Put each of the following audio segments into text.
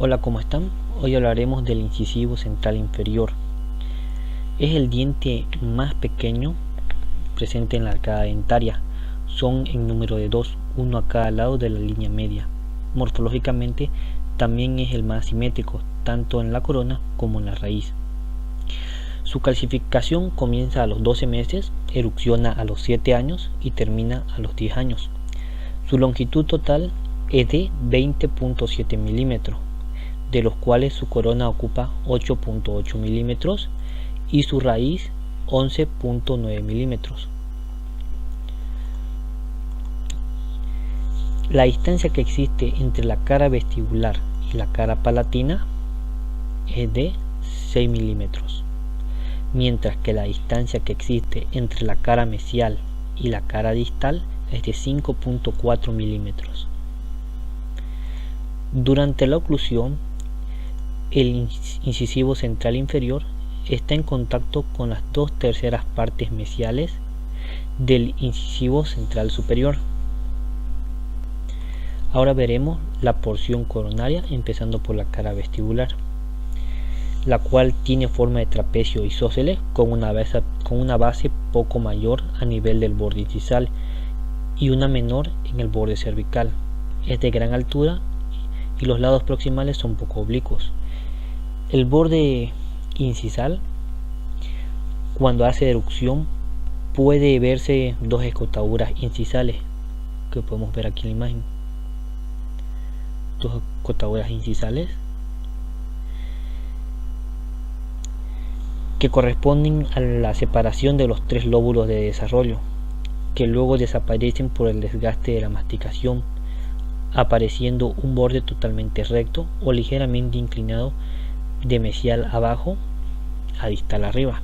Hola, ¿cómo están? Hoy hablaremos del incisivo central inferior. Es el diente más pequeño presente en la arcada dentaria. Son en número de dos, uno a cada lado de la línea media. Morfológicamente también es el más simétrico, tanto en la corona como en la raíz. Su calcificación comienza a los 12 meses, erupciona a los 7 años y termina a los 10 años. Su longitud total es de 20.7 milímetros, de los cuales su corona ocupa 8.8 milímetros y su raíz 11.9 milímetros. La distancia que existe entre la cara vestibular y la cara palatina es de 6 milímetros, mientras que la distancia que existe entre la cara mesial y la cara distal es de 5.4 milímetros. Durante la oclusión, el incisivo central inferior está en contacto con las 2/3 partes mesiales del incisivo central superior. Ahora veremos la porción coronaria, empezando por la cara vestibular, la cual tiene forma de trapecio isósceles con una base poco mayor a nivel del borde incisal y una menor en el borde cervical. Es de gran altura y los lados proximales son poco oblicuos. El borde incisal, cuando hace erupción, puede verse dos escotaduras incisales que podemos ver aquí en la imagen. Dos escotaduras incisales que corresponden a la separación de los 3 lóbulos de desarrollo, que luego desaparecen por el desgaste de la masticación, apareciendo un borde totalmente recto o ligeramente inclinado de mesial abajo a distal arriba.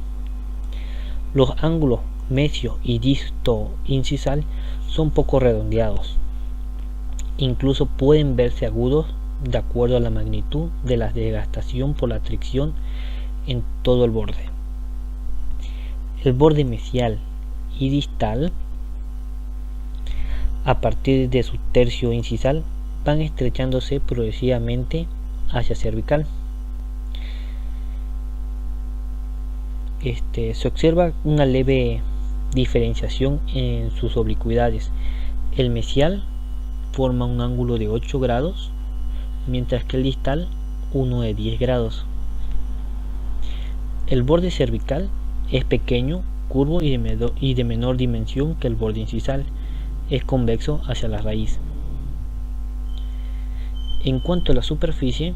Los ángulos mesio y disto incisal son poco redondeados. Incluso pueden verse agudos de acuerdo a la magnitud de la desgastación por la fricción en todo el borde. El borde mesial y distal, a partir de su tercio incisal, van estrechándose progresivamente hacia cervical. Se observa una leve diferenciación en sus oblicuidades. El mesial forma un ángulo de 8 grados, mientras que el distal uno de 10 grados. El borde cervical es pequeño, curvo y de menor dimensión que el borde incisal. Es convexo hacia la raíz. En cuanto a la superficie,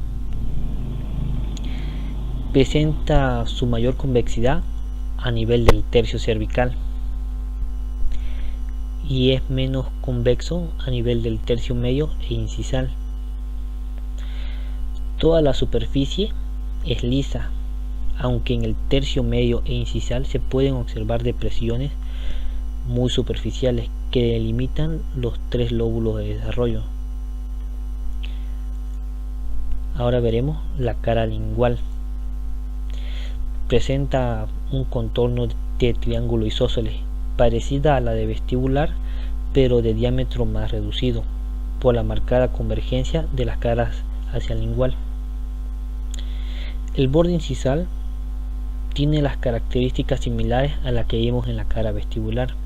presenta su mayor convexidad a nivel del tercio cervical y es menos convexo a nivel del tercio medio e incisal. Toda la superficie es lisa, aunque en el tercio medio e incisal se pueden observar depresiones muy superficiales que delimitan los 3 lóbulos de desarrollo. Ahora veremos la cara lingual. Presenta un contorno de triángulo isósceles, parecida a la de vestibular, pero de diámetro más reducido, por la marcada convergencia de las caras hacia el lingual. El borde incisal tiene las características similares a las que vimos en la cara vestibular.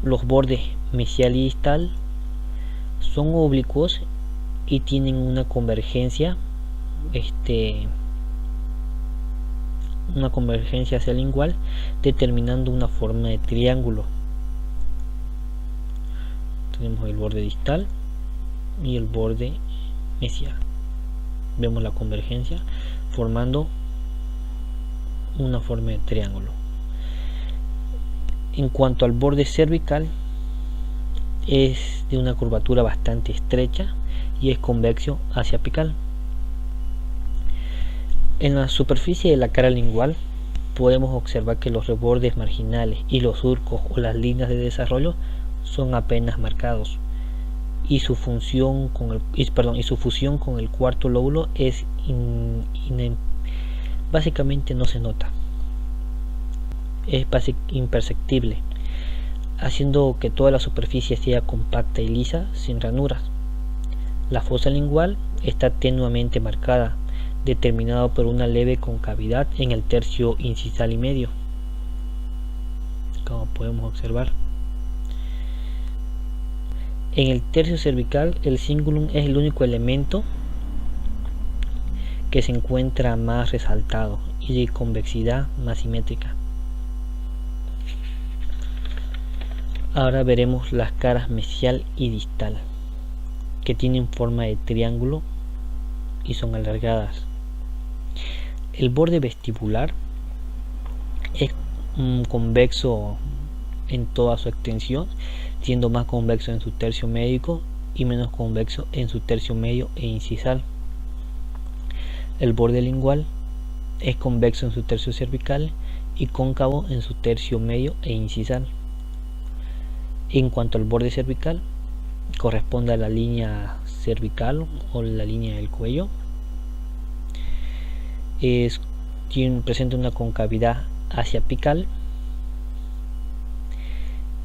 Los bordes mesial y distal son oblicuos y tienen una convergencia hacia el lingual, determinando una forma de triángulo. Tenemos el borde distal y el borde mesial. Vemos la convergencia formando una forma de triángulo. En cuanto al borde cervical, es de una curvatura bastante estrecha y es convexo hacia apical. En la superficie de la cara lingual podemos observar que los rebordes marginales y los surcos o las líneas de desarrollo son apenas marcados y su fusión con el cuarto lóbulo es básicamente no se nota, es imperceptible, haciendo que toda la superficie sea compacta y lisa sin ranuras. La fosa lingual está tenuemente marcada, determinado por una leve concavidad en el tercio incisal y medio, como podemos observar. En el tercio cervical, el cingulum es el único elemento que se encuentra más resaltado y de convexidad más simétrica. Ahora veremos las caras mesial y distal, que tienen forma de triángulo y son alargadas. El borde vestibular es convexo en toda su extensión, siendo más convexo en su tercio médico y menos convexo en su tercio medio e incisal. El borde lingual es convexo en su tercio cervical y cóncavo en su tercio medio e incisal. En cuanto al borde cervical, corresponde a la línea cervical o la línea del cuello. Presenta una concavidad apical.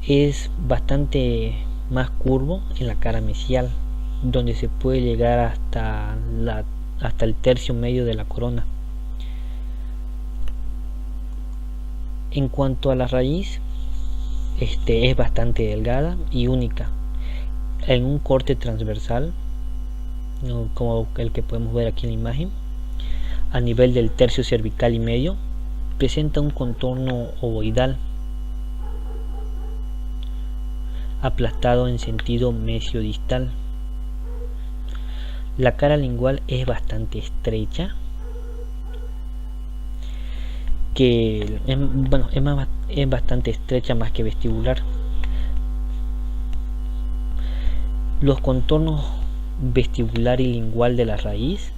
Es bastante más curvo en la cara mesial, donde se puede llegar hasta el tercio medio de la corona. En cuanto a la raíz, es bastante delgada y única, en un corte transversal, como el que podemos ver aquí en la imagen, a nivel del tercio cervical y medio. Presenta un contorno ovoidal, aplastado en sentido mesiodistal. La cara lingual es bastante estrecha, es bastante estrecha más que vestibular. Los contornos vestibular y lingual de la raíz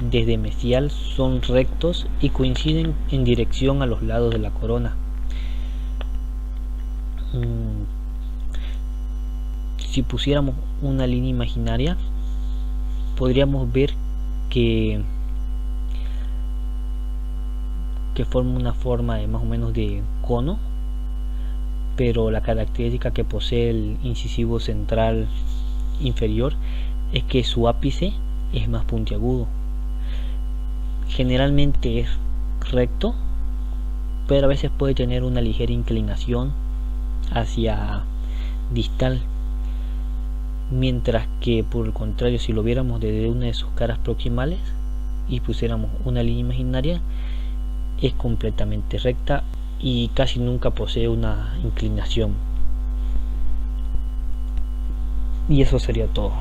desde mesial son rectos y coinciden en dirección a los lados de la corona. Si pusiéramos una línea imaginaria, podríamos ver que forma una forma de más o menos de cono, pero la característica que posee el incisivo central inferior es que su ápice es más puntiagudo. Generalmente es recto, pero a veces puede tener una ligera inclinación hacia distal, mientras que por el contrario, si lo viéramos desde una de sus caras proximales y pusiéramos una línea imaginaria, es completamente recta y casi nunca posee una inclinación. Y eso sería todo.